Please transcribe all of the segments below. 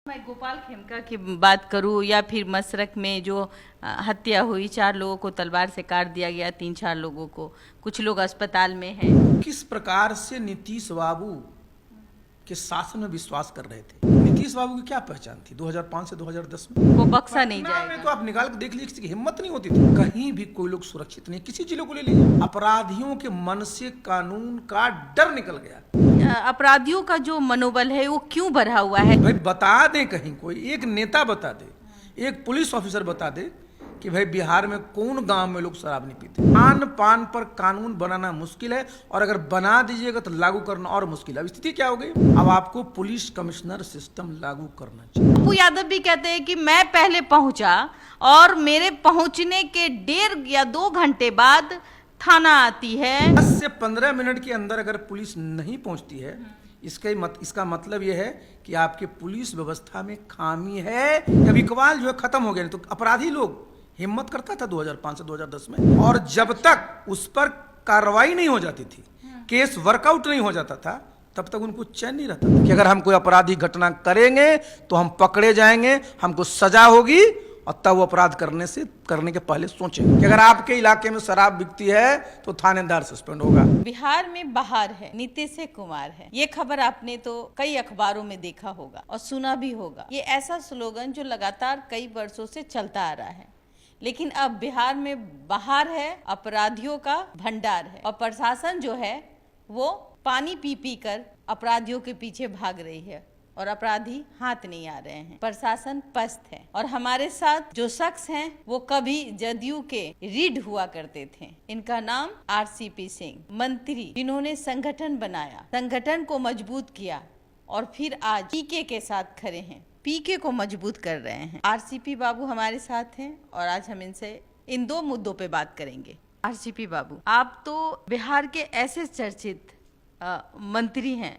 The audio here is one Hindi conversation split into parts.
मैं गोपाल खेमका की बात करूं या फिर मसरक में जो हत्या हुई, 4 लोगों को तलवार से काट दिया गया, 3-4 लोगों को, कुछ लोग अस्पताल में हैं। किस प्रकार से नीतीश बाबू के शासन में विश्वास कर रहे थे। नीतीश बाबू की क्या पहचान थी 2005 से 2010 में? वो बक्सा नहीं जाएगा। तो आप निकाल के देख लीजिए, किसी की हिम्मत नहीं होती थी। कहीं भी कोई लोग सुरक्षित नहीं, किसी जिले को ले लीजिए, अपराधियों के मन से कानून का डर निकल गया। अपराधियों का जो मनोबल है वो क्यों बढ़ा हुआ है? भाई बता दे, कहीं कोई एक नेता बता दे, एक पुलिस ऑफिसर बता दे कि भाई बिहार में कौन गांव में लोग शराब नहीं पीते। खान पान पर कानून बनाना मुश्किल है, और अगर बना दीजिएगा तो लागू करना और मुश्किल है। अब स्थिति क्या हो गई? अब आपको पुलिस कमिश्नर सिस्टम लागू करना चाहिए। पप्पू यादव भी कहते हैं कि मैं पहले पहुंचा और मेरे पहुंचने के 1.5 या 2 घंटे बाद थाना आती है। 10 से 15 मिनट के अंदर अगर पुलिस नहीं पहुंचती है, इसका मतलब यह है कि आपके पुलिस व्यवस्था में खामी है, या विकवाल जो है खत्म हो गया। नहीं तो अपराधी लोग हिम्मत करता था 2005 से 2010 में, और जब तक उस पर कार्रवाई नहीं हो जाती थी, केस वर्कआउट नहीं हो जाता था, तब तक उनको चैन नहीं रहता था कि अगर हम कोई आपराधी घटना करेंगे तो हम पकड़े जाएंगे, हमको सजा होगी, और तब वो अपराध करने के पहले सोचेंगे कि अगर आपके इलाके में शराब बिकती है तो थानेदार सस्पेंड होगा। बिहार में बहार है, नीतीश कुमार है, ये खबर आपने तो कई अखबारों में देखा होगा और सुना भी होगा। ये ऐसा स्लोगन जो लगातार कई वर्षों से चलता आ रहा है, लेकिन अब बिहार में बहार है, अपराधियों का भंडार है, और प्रशासन जो है वो पानी पी पी कर अपराधियों के पीछे भाग रही है, और अपराधी हाथ नहीं आ रहे हैं। प्रशासन पस्त है, और हमारे साथ जो शख्स हैं वो कभी जदयू के रीढ़ हुआ करते थे। इनका नाम RCP सिंह, मंत्री जिन्होंने संगठन बनाया, संगठन को मजबूत किया, और फिर आज पीके के साथ खड़े हैं, पीके को मजबूत कर रहे हैं। RCP बाबू हमारे साथ हैं, और आज हम इनसे इन 2 मुद्दों पे बात करेंगे। RCP बाबू, आप तो बिहार के ऐसे चर्चित मंत्री हैं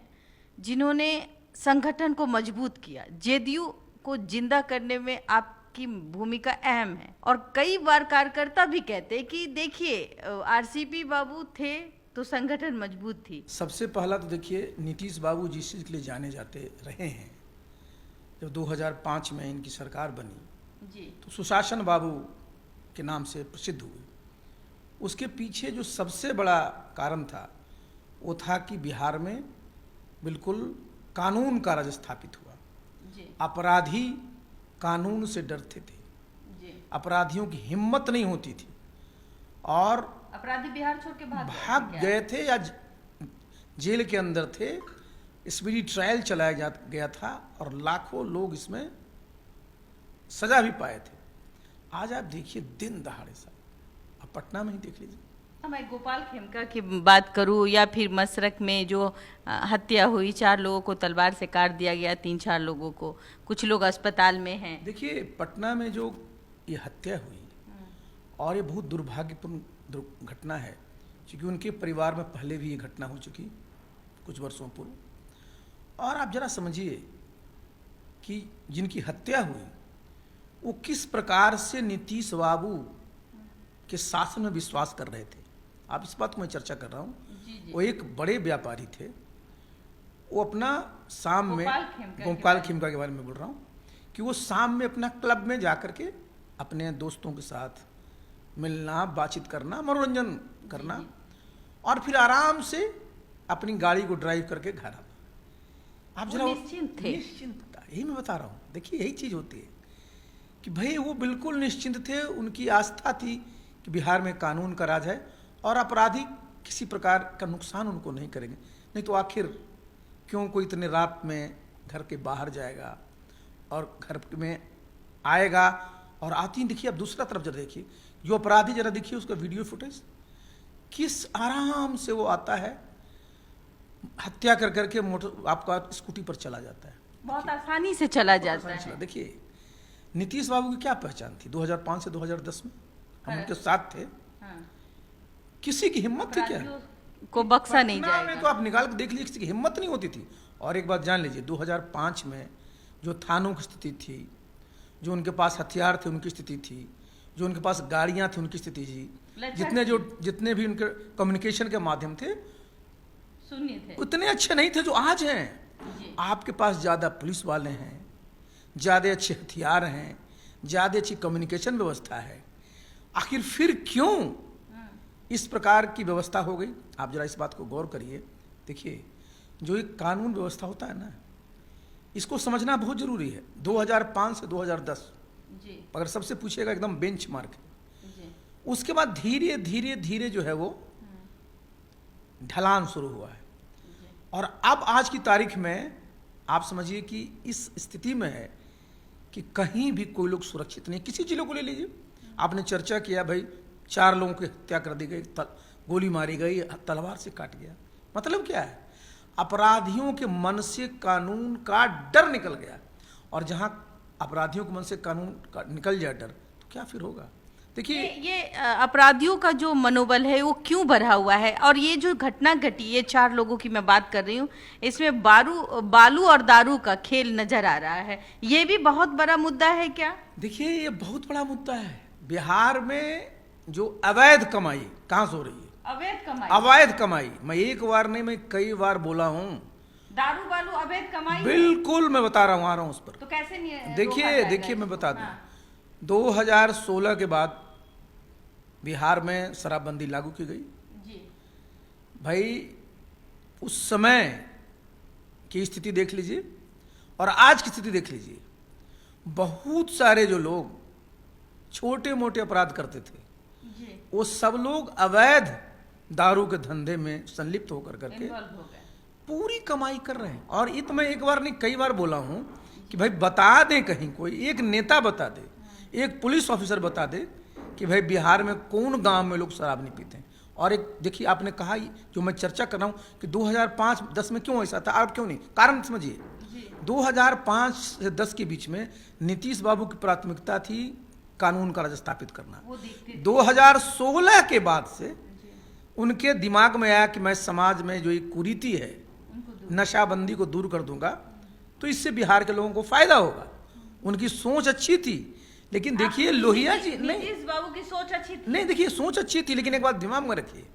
जिन्होंने संगठन को मजबूत किया, जेडीयू को जिंदा करने में आपकी भूमिका अहम है, और कई बार कार्यकर्ता भी कहते हैं कि देखिए RCP बाबू थे तो संगठन मजबूत थी। सबसे पहला तो देखिए, नीतीश बाबू जिस चीज के लिए जाने जाते रहे हैं, जब 2005 में इनकी सरकार बनी जी, तो सुशासन बाबू के नाम से प्रसिद्ध हुई। उसके पीछे जो सबसे बड़ा कारण था वो था कि बिहार में बिल्कुल कानून का राज स्थापित हुआ। जी, अपराधी कानून से डरते थे, जी, अपराधियों की हिम्मत नहीं होती थी, और अपराधी बिहार छोड़ के भाग गए थे या जेल के अंदर थे। स्पीडी ट्रायल चलाया गया था, और लाखों लोग इसमें सजा भी पाए थे। आज आप देखिए दिन दहाड़े सा, आप पटना में ही देख लीजिए। मैं गोपाल खेमका की बात करूं या फिर मसरक में जो हत्या हुई, 4 लोगों को तलवार से काट दिया गया, 3-4 लोगों को, कुछ लोग अस्पताल में हैं। देखिए पटना में जो ये हत्या हुई, और ये बहुत दुर्भाग्यपूर्ण घटना है, क्योंकि उनके परिवार में पहले भी ये घटना हो चुकी कुछ वर्षों पूर्व। और आप जरा समझिए कि जिनकी हत्या हुई वो किस प्रकार से नीतीश बाबू के शासन में विश्वास कर रहे थे। आप इस बात को मैं चर्चा कर रहा हूँ। वो एक बड़े व्यापारी थे, वो अपना शाम में, गोपाल खेमका के बारे में बोल रहा हूँ, कि वो शाम में अपना क्लब में जाकर के अपने दोस्तों के साथ मिलना, बातचीत करना, मनोरंजन करना, और फिर आराम से अपनी गाड़ी को ड्राइव करके घर आना। आप जरा निश्चिंत थे। निश्चिंतता, यही मैं बता रहा हूँ। देखिए यही चीज होती है कि भाई वो बिल्कुल निश्चिंत थे। उनकी आस्था थी कि बिहार में कानून का राज है, और अपराधी किसी प्रकार का नुकसान उनको नहीं करेंगे। नहीं तो आखिर क्यों कोई इतने रात में घर के बाहर जाएगा और घर में आएगा, और आती देखिए। अब दूसरा तरफ जरा देखिए, जो अपराधी जरा देखिए उसका वीडियो फुटेज, किस आराम से वो आता है, हत्या कर करके आपका स्कूटी पर चला जाता है, बहुत आसानी से चला जाता है। देखिए नीतीश बाबू की क्या पहचान थी 2005 से 2010 में? हम उनके साथ थे। किसी की हिम्मत थी क्या? को बक्सा नहीं पटना जाएगा। में तो आप निकाल के देख लीजिए, किसी की हिम्मत नहीं होती थी। और एक बात जान लीजिए, 2005 में जो थानों की स्थिति थी, जो उनके पास हथियार थे उनकी स्थिति थी, जो उनके पास गाड़ियां थी उनकी स्थिति थी, जितने भी उनके कम्युनिकेशन के माध्यम थे शून्य थे, उतने अच्छे नहीं थे जो आज हैं। आपके पास ज्यादा पुलिस वाले हैं, ज़्यादा अच्छे हथियार हैं, ज़्यादा अच्छी कम्युनिकेशन व्यवस्था है, आखिर फिर क्यों इस प्रकार की व्यवस्था हो गई? आप जरा इस बात को गौर करिए। देखिए, जो एक कानून व्यवस्था होता है ना, इसको समझना बहुत जरूरी है। 2005 से 2010 जी अगर सबसे पूछिएगा एकदम बेंचमार्क है। जी उसके बाद धीरे धीरे धीरे जो है वो ढलान शुरू हुआ है, और अब आज की तारीख में आप समझिए कि इस स्थिति में है कि कहीं भी कोई लोग सुरक्षित नहीं। किसी जिले को ले लीजिए, आपने चर्चा किया भाई 4 लोगों की हत्या कर दी गई, गोली मारी गई, तलवार से काट गया। मतलब क्या है? अपराधियों के मन से कानून का डर निकल गया, और जहां अपराधियों के मन से कानून का निकल जाए डर, तो क्या फिर होगा? देखिए, ये अपराधियों का जो मनोबल है वो क्यों बढ़ा हुआ है? और ये जो घटना घटी, ये 4 लोगों की मैं बात कर रही हूँ, इसमें बालू और दारू का खेल नजर आ रहा है। ये भी बहुत बड़ा मुद्दा है क्या? देखिए, ये बहुत बड़ा मुद्दा है। बिहार में जो अवैध कमाई कहाँ से हो रही है? अवैध कमाई। मैं एक बार नहीं, मैं कई बार बोला हूं, दारू बालू अवैध कमाई। बिल्कुल मैं बता रहा हूं, आ रहा हूं उस पर। तो कैसे नहीं? देखिए मैं बता दूं, 2016 के बाद बिहार में शराबबंदी लागू की गई। जी भाई, उस समय की स्थिति देख लीजिए और आज की स्थिति देख लीजिए। बहुत सारे जो लोग छोटे मोटे अपराध करते थे, जी वो सब लोग अवैध दारू के धंधे में संलिप्त होकर करके पूरी कमाई कर रहे हैं। और ये तो मैं एक बार नहीं कई बार बोला हूं कि भाई बता दें, कहीं कोई एक नेता बता दे, एक पुलिस ऑफिसर बता दे कि भाई बिहार में कौन गांव में लोग शराब नहीं पीते हैं। और एक देखिए, आपने कहा जो मैं चर्चा कर रहा हूं कि 2005-10 में क्यों ऐसा था, अब क्यों नहीं, कारण समझिए। 2005 से 10 के बीच में नीतीश बाबू की प्राथमिकता थी कानून का राज स्थापित करना। 2016 के बाद से उनके दिमाग में आया कि मैं समाज में जो एक कुरीति है, नशाबंदी को दूर कर दूंगा, तो इससे बिहार के लोगों को फायदा होगा। उनकी सोच अच्छी थी, लेकिन देखिए लोहिया जी, नहीं नीतीश बाबू की सोच अच्छी थी। नहीं, देखिए सोच अच्छी थी, लेकिन एक बात दिमाग में रखिए,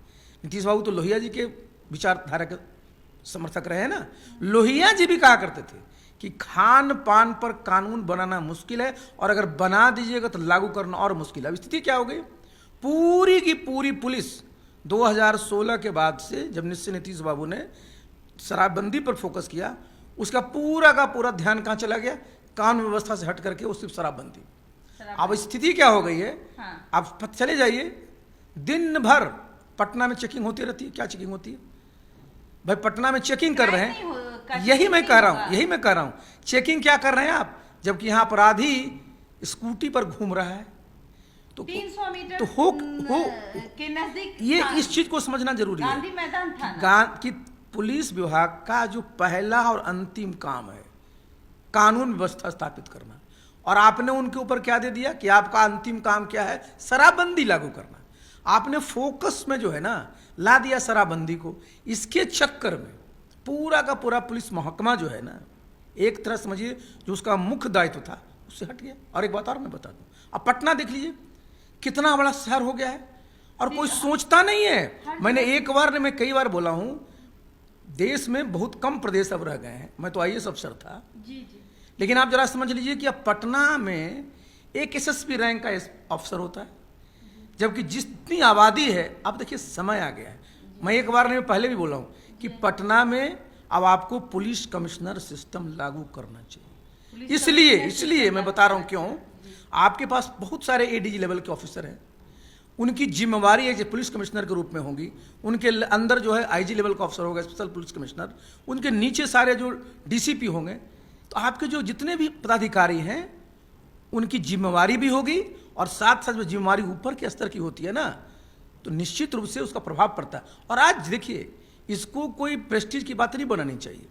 नीतीश बाबू तो लोहिया जी के विचारधारा के समर्थक रहे हैं ना। लोहिया जी भी कहा करते थे कि खान पान पर कानून बनाना मुश्किल है, और अगर बना दीजिएगा तो लागू करना और मुश्किल है। अब स्थिति क्या हो गई? पूरी की पूरी पुलिस 2016 के बाद से, जब निश्चय नीतीश बाबू ने शराबबंदी पर फोकस किया, उसका पूरा का पूरा ध्यान कहाँ चला गया? कानून व्यवस्था से हट करके वो सिर्फ शराबबंदी। अब स्थिति क्या हो गई है? हाँ। आप चले जाइए, दिन भर पटना में चेकिंग होती रहती है। क्या चेकिंग होती है भाई? पटना में चेकिंग कर रहे हैं, यही मैं कह रहा हूं, चेकिंग क्या कर रहे हैं आप? जबकि यहां अपराधी स्कूटी पर घूम रहा है, तो 300 मीटर तो हो के नजदीक ये इस चीज को समझना जरूरी है। गांधी मैदान था ना? कि पुलिस विभाग का जो पहला और अंतिम काम है कानून व्यवस्था स्थापित करना, और आपने उनके ऊपर क्या दे दिया कि आपका अंतिम काम क्या है? शराबबंदी लागू करना। आपने फोकस में जो है ना ला दिया शराबबंदी को। इसके चक्कर में पूरा का पूरा पुलिस महकमा जो है ना, एक तरह समझिए जो उसका मुख्य दायित्व था उससे हट गया। और एक बात और मैं बता दूं, अब पटना देख लीजिए कितना बड़ा शहर हो गया है, और कोई सोचता नहीं है। मैंने एक बार ने मैं कई बार बोला हूं, देश में बहुत कम प्रदेश अब रह गए हैं। मैं तो आईएएस अफसर था, जी लेकिन आप जरा समझ लीजिए कि अब पटना में एक एसएसपी रैंक का अफसर होता है, जबकि जितनी आबादी है, अब देखिए समय आ गया है। मैं एक बार ने पहले भी बोला हूं कि पटना में अब आपको पुलिस कमिश्नर सिस्टम लागू करना चाहिए। इसलिए मैं बता रहा हूं क्यों। आपके पास बहुत सारे एडीजी लेवल के ऑफिसर हैं, उनकी जिम्मेवारी है जो पुलिस कमिश्नर के रूप में होंगी। उनके अंदर जो है आईजी लेवल का ऑफिसर होगा, स्पेशल पुलिस कमिश्नर, उनके नीचे सारे जो डीसीपी होंगे। तो आपके जो जितने भी पदाधिकारी हैं उनकी जिम्मेवारी भी होगी, और साथ साथ में जिम्मेवारी ऊपर के स्तर की होती है ना, तो निश्चित रूप से उसका प्रभाव पड़ता है। और आज देखिए, इसको कोई प्रेस्टीज की बात नहीं बनानी चाहिए।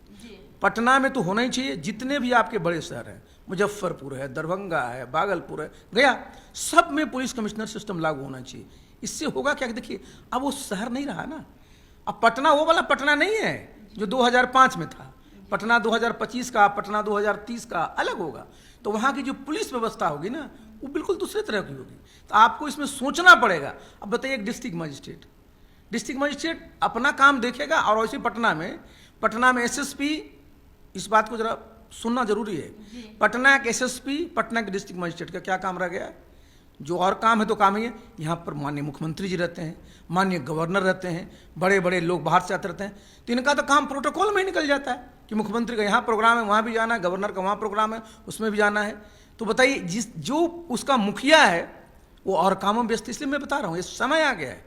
पटना में तो होना ही चाहिए। जितने भी आपके बड़े शहर हैं, मुजफ्फरपुर है, दरभंगा है, भागलपुर है, गया, सब में पुलिस कमिश्नर सिस्टम लागू होना चाहिए। इससे होगा क्या कि देखिए, अब वो शहर नहीं रहा ना। अब पटना वो वाला पटना नहीं है जो 2005 में था। पटना 2025 का, पटना 2030 का अलग होगा। तो वहाँ की जो पुलिस व्यवस्था होगी ना, वो बिल्कुल दूसरे तरह की होगी। तो आपको इसमें सोचना पड़ेगा। अब बताइए, एक डिस्ट्रिक्ट मजिस्ट्रेट अपना काम देखेगा, और वैसे पटना में एसएसपी, इस बात को जरा सुनना जरूरी है। पटना के एसएसपी, पटना के डिस्ट्रिक्ट मजिस्ट्रेट का क्या काम रह गया है? जो और काम है तो काम ही है। यहाँ पर माननीय मुख्यमंत्री जी रहते हैं, माननीय गवर्नर रहते हैं, बड़े बड़े लोग बाहर से आते रहते हैं, तो इनका तो काम प्रोटोकॉल में ही निकल जाता है कि मुख्यमंत्री का यहाँ प्रोग्राम है वहाँ भी जाना है, गवर्नर का वहाँ प्रोग्राम है उसमें भी जाना है। तो बताइए, जो उसका मुखिया है वो और कामों में व्यस्त। इसलिए मैं बता रहा हूँ, ये समय आ गया है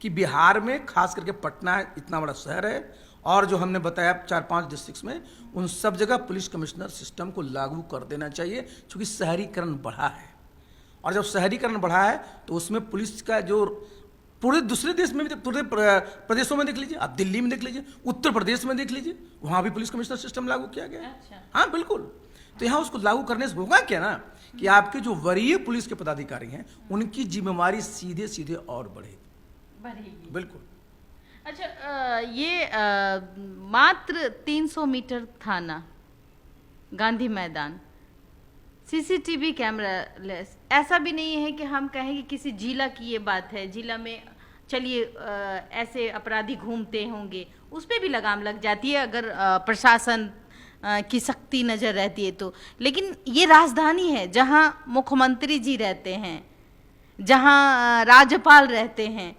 कि बिहार में खास करके पटना इतना बड़ा शहर है और जो हमने बताया 4-5 डिस्ट्रिक्ट्स में, उन सब जगह पुलिस कमिश्नर सिस्टम को लागू कर देना चाहिए, क्योंकि शहरीकरण बढ़ा है। और जब शहरीकरण बढ़ा है तो उसमें पुलिस का जो पूरे दूसरे देश में भी, पूरे प्रदेशों में देख लीजिए, आप दिल्ली में देख लीजिए, उत्तर प्रदेश में देख लीजिए, वहाँ भी पुलिस कमिश्नर सिस्टम लागू किया गया है। अच्छा। हाँ बिल्कुल। तो यहाँ उसको लागू करने से होगा क्या ना, कि आपके जो वरीय पुलिस के पदाधिकारी हैं उनकी जिम्मेवारी सीधे सीधे और बढ़ेगी। बिल्कुल। अच्छा, ये मात्र 300 मीटर थाना, गांधी मैदान, सीसीटीवी कैमरा लेस, ऐसा भी नहीं है कि हम कहें कि किसी जिला की ये बात है, जिला में चलिए ऐसे अपराधी घूमते होंगे, उस पर भी लगाम लग जाती है अगर प्रशासन की सख्ती नज़र रहती है तो। लेकिन ये राजधानी है जहाँ मुख्यमंत्री जी रहते हैं, जहाँ राज्यपाल रहते हैं,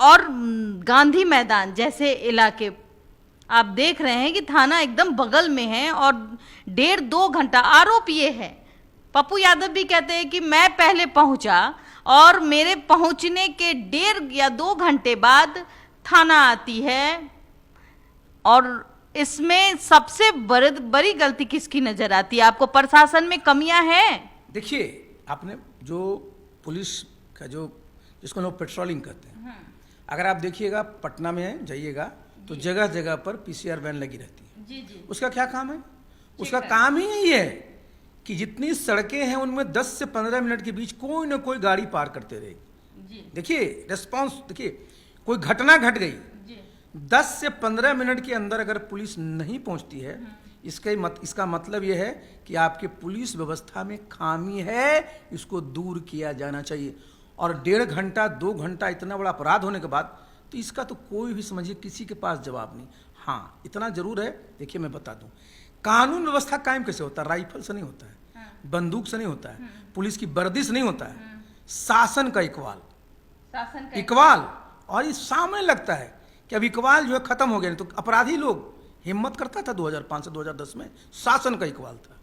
और गांधी मैदान जैसे इलाके आप देख रहे हैं कि थाना एकदम बगल में है और 1.5-2 घंटा, आरोप ये है, पप्पू यादव भी कहते हैं कि मैं पहले पहुंचा और मेरे पहुंचने के 1.5 या 2 घंटे बाद थाना आती है। और इसमें सबसे बड़ी गलती किसकी नजर आती है आपको? प्रशासन में कमियां हैं? देखिए, आपने जो पुलिस का जो जिसको लोग पेट्रोलिंग कहते हैं, अगर आप देखिएगा पटना में जाइएगा तो जगह जगह पर पीसीआर वैन लगी रहती है। जी। उसका क्या काम है? उसका काम ही यही है कि जितनी सड़कें हैं उनमें 10 से 15 मिनट के बीच कोई ना कोई गाड़ी पार करते रहेगी। देखिए रिस्पांस, देखिए कोई घटना घट गई, 10 से 15 मिनट के अंदर अगर पुलिस नहीं पहुंचती है, इसका मतलब यह है कि आपके पुलिस व्यवस्था में खामी है, इसको दूर किया जाना चाहिए। और 1.5 घंटा 2 घंटा इतना बड़ा अपराध होने के बाद तो इसका तो कोई भी समझिए किसी के पास जवाब नहीं। हाँ, इतना जरूर है, देखिए मैं बता दूं, कानून व्यवस्था कायम कैसे होता है? राइफल से नहीं होता है, बंदूक से नहीं होता है, पुलिस की वर्दी से नहीं होता है, शासन का इकबाल। और ये सामने लगता है कि अब इकबाल जो है खत्म हो गया, नहीं तो अपराधी लोग हिम्मत करता था 2005 से 2010 में, शासन का इकबाल था,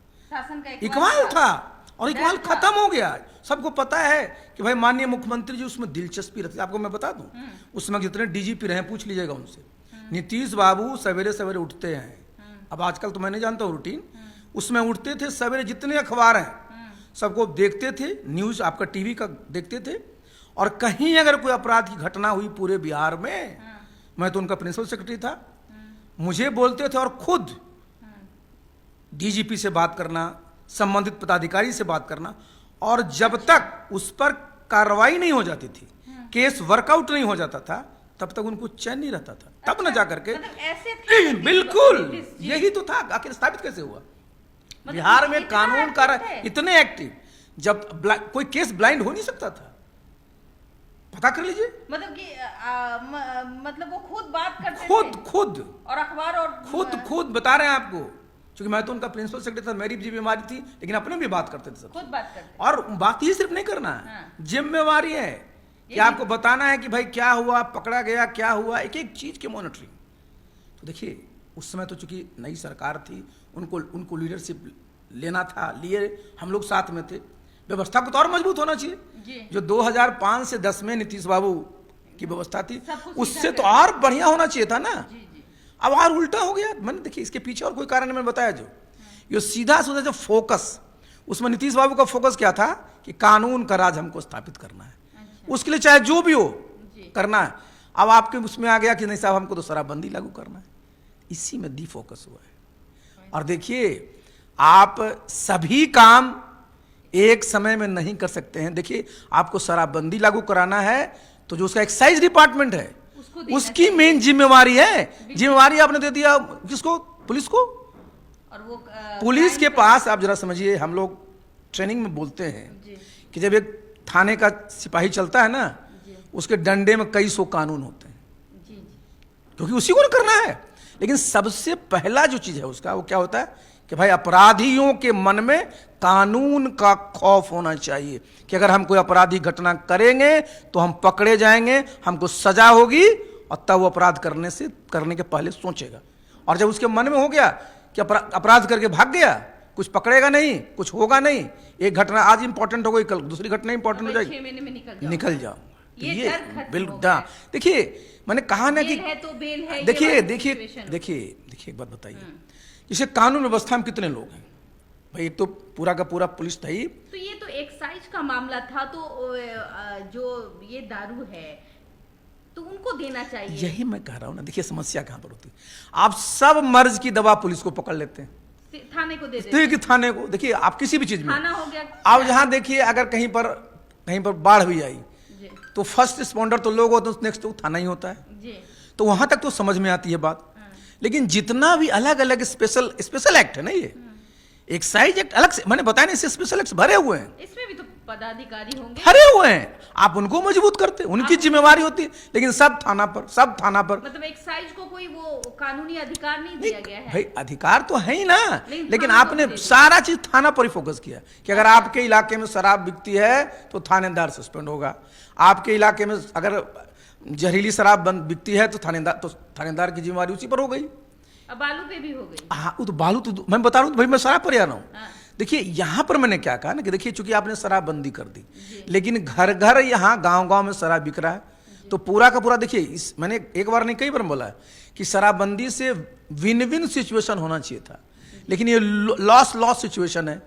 इकबाल था, और इकबाल खत्म हो गया। सबको पता है कि भाई माननीय मुख्यमंत्री जी उसमें दिलचस्पी रखते। आपको मैं बता दूं, उसमें जितने डीजीपी रहे पूछ लीजिएगा उनसे, नीतीश बाबू सवेरे सवेरे उठते हैं, अब आजकल तो मैं नहीं जानता हूं रूटीन, उसमें उठते थे सवेरे, जितने अखबार हैं सबको देखते थे, न्यूज आपका टीवी का देखते थे, और कहीं अगर कोई अपराध की घटना हुई पूरे बिहार में, मैं तो उनका प्रिंसिपल सेक्रेटरी था, मुझे बोलते थे और खुद डीजीपी से बात करना, संबंधित पदाधिकारी से बात करना, और जब तक उस पर कार्रवाई नहीं हो जाती थी, केस वर्कआउट नहीं हो जाता था, तब तक उनको चैन नहीं रहता था। तब न जाकर के बिल्कुल यही तो था। आखिर स्थापित कैसे हुआ? बिहार में कानून का इतने एक्टिव, जब कोई केस ब्लाइंड हो नहीं सकता था, पता कर लीजिए। मतलब कि मतलब वो खुद बात करते खुद और अखबार और खुद बता रहे हैं आपको, क्योंकि मैं तो उनका प्रिंसिपल सेक्रेटरी था, मेरी भी बीमारी थी, लेकिन अपने भी बात करते थे, खुद बात करते। और बात ही सिर्फ नहीं करना है, जिम्मेवारी है कि आपको बताना है कि भाई क्या हुआ, पकड़ा गया, क्या हुआ, एक एक चीज की मॉनिटरिंग। तो देखिए उस समय तो चूंकि नई सरकार थी, उनको लीडरशिप लेना था, लिए हम लोग साथ में थे, व्यवस्था को तो और मजबूत होना चाहिए। जो 2005 से 10 में नीतीश बाबू की व्यवस्था थी, उससे तो और बढ़िया होना चाहिए था ना। अब और उल्टा हो गया। मैंने देखिए इसके पीछे और कोई कारण मैंने बताया, जो ये सीधा जो फोकस, उसमें नीतीश बाबू का फोकस क्या था कि कानून का राज हमको स्थापित करना है, उसके लिए चाहे जो भी हो करना है। अब आपके उसमें आ गया कि नहीं साहब हमको तो शराबबंदी लागू करना है, इसी में डी फोकस हुआ है। और देखिए आप सभी काम एक समय में नहीं कर सकते हैं। देखिए आपको शराबबंदी लागू कराना है तो जो उसका एक्साइज डिपार्टमेंट है उसकी मेन जिम्मेवारी है। जिम्मेवारी आपने दे दिया किसको? पुलिस को। और वो पुलिस के पास आप जरा समझिए, हम लोग ट्रेनिंग में बोलते हैं कि जब एक थाने का सिपाही चलता है ना, उसके डंडे में कई सौ कानून होते हैं, क्योंकि उसी को करना है। लेकिन सबसे पहला जो चीज है उसका, वो क्या होता है कि भाई अपराधियों के मन में कानून का खौफ होना चाहिए कि अगर हम कोई अपराधी घटना करेंगे तो हम पकड़े जाएंगे, हमको सजा होगी, और तब वो अपराध करने के पहले सोचेगा। और जब उसके मन में हो गया कि अपराध करके भाग गया, कुछ पकड़ेगा नहीं, कुछ होगा नहीं, एक घटना आज इंपॉर्टेंट हो गई, कल दूसरी घटना इंपॉर्टेंट हो जाएगी, 6 महीने में निकल जाऊंगा। तो ये डर खत्म बिल्कुल, हो गया। देखिए मैंने कहा ना कि बेल है तो बेल है, ये देखिए वाली देखिए situation हो। देखिए देखिए एक बात बताइए, जैसे कानून व्यवस्था में कितने लोग हैं भाई, एक तो पूरा का पूरा पुलिस था ही। तो ये तो एक्साइज का मामला था, तो जो ये दारू है तो उनको देना चाहिए। यही मैं कह रहा हूं ना, देखिए समस्या कहां पर होती है, आप सब मर्ज की दवा पुलिस को पकड़ लेते हैं, थाने को दे देते देखिए थाने को, देखिए आप किसी भी चीज में, थाना हो गया। आप जहां देखिए अगर कहीं पर बाढ़ भी आई जी तो फर्स्ट रिस्पॉन्डर तो लोग होते हैं, नेक्स्ट तो थाना ही होता है, जी। तो वहां तक तो समझ में आती है बात। लेकिन जितना भी अलग अलग स्पेशल एक्ट है ना, ये एक्साइज एक्ट अलग से, मैंने बताया ना, इससे स्पेशल एक्ट भरे हुए हैं, इसमें भी तो पदाधिकारी होंगे, भरे हुए हैं, आप उनको मजबूत करते, उनकी जिम्मेवारी होती है, लेकिन सब थाना पर मतलब एक्साइज को कोई वो कानूनी अधिकार नहीं दिया गया है। भाई अधिकार तो है ही ना, लेकिन थाना आपने को दे सारा चीज थाना पर ही फोकस किया कि अगर आपके इलाके में शराब बिकती है तो थानेदार सस्पेंड होगा, आपके इलाके में अगर जहरीली शराब बिकती है तो थानेदार की जिम्मेवारी उसी पर हो गई। अब बालू पे भी हो गई। हाँ, वो तो बालू तो मैं बता रहा हूँ भाई, मैं शराब पर आ रहा हूँ। हाँ। देखिए यहाँ पर मैंने क्या कहा ना कि देखिए चूंकि आपने शराबबंदी कर दी, लेकिन घर घर यहाँ गांव गांव में शराब बिक रहा है, तो पूरा का पूरा देखिए, इस मैंने एक बार नहीं कई बार बोला है कि शराबबंदी से विन विन सिचुएशन होना चाहिए था, लेकिन ये लॉस सिचुएशन है।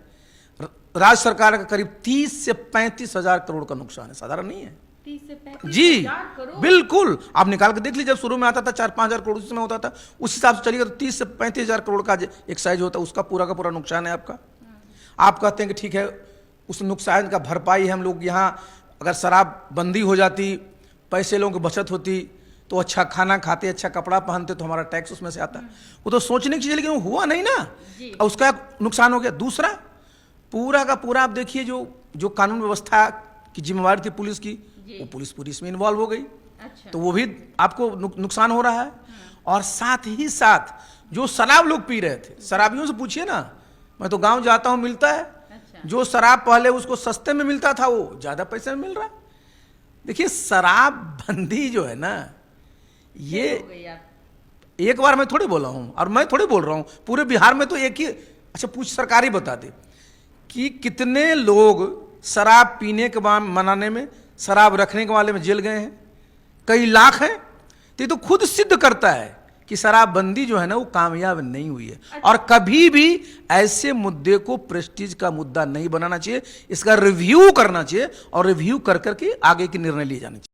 राज्य सरकार का करीब 30 से 35 हजार करोड़ का नुकसान है, साधारण नहीं है 30 से 35 जी, हजार करोड़। बिल्कुल आप निकाल के देख लीजिए, जब शुरू में आता था 4-5 हजार करोड़ उसमें होता था, उस हिसाब से चलिएगा तो 30 से 35 हजार करोड़ का एक्साइज होता है, उसका पूरा का पूरा नुकसान है आपका। आप कहते हैं कि ठीक है, उस नुकसान का भरपाई हम लोग यहाँ, अगर शराब बंदी हो जाती, पैसे लोगों की बचत होती, तो अच्छा खाना खाते, अच्छा कपड़ा पहनते, तो हमारा टैक्स उसमें से आता। वो तो सोचने की चीज है, लेकिन वो हुआ नहीं ना, और उसका नुकसान हो गया। दूसरा पूरा का पूरा आप देखिए, जो कानून व्यवस्था की जिम्मेवारी थी पुलिस की, वो पुलिस पूरी इसमें इन्वॉल्व हो गई। अच्छा। तो वो भी आपको नुकसान हो रहा है। और साथ ही साथ जो शराब लोग पी रहे थे, शराबियों से पूछिए ना, मैं तो गांव जाता हूं, मिलता है। अच्छा। जो शराब पहले उसको सस्ते में मिलता था, वो ज्यादा पैसे में मिल रहा है। देखिए शराब बंदी जो है ना, ये हो गई आप। एक बार मैं थोड़ी बोला हूं, और मैं थोड़ी बोल रहा हूं, पूरे बिहार में तो एक ही, अच्छा पूछ सरकार ही बता दे कि कितने लोग शराब पीने के बाद मनाने में, शराब रखने के वाले में जेल गए हैं, कई लाख हैं। तो ये तो खुद सिद्ध करता है कि शराबबंदी जो है ना वो कामयाब नहीं हुई है। और कभी भी ऐसे मुद्दे को प्रेस्टीज का मुद्दा नहीं बनाना चाहिए, इसका रिव्यू करना चाहिए, और रिव्यू कर करके आगे के निर्णय लिए जाने चाहिए।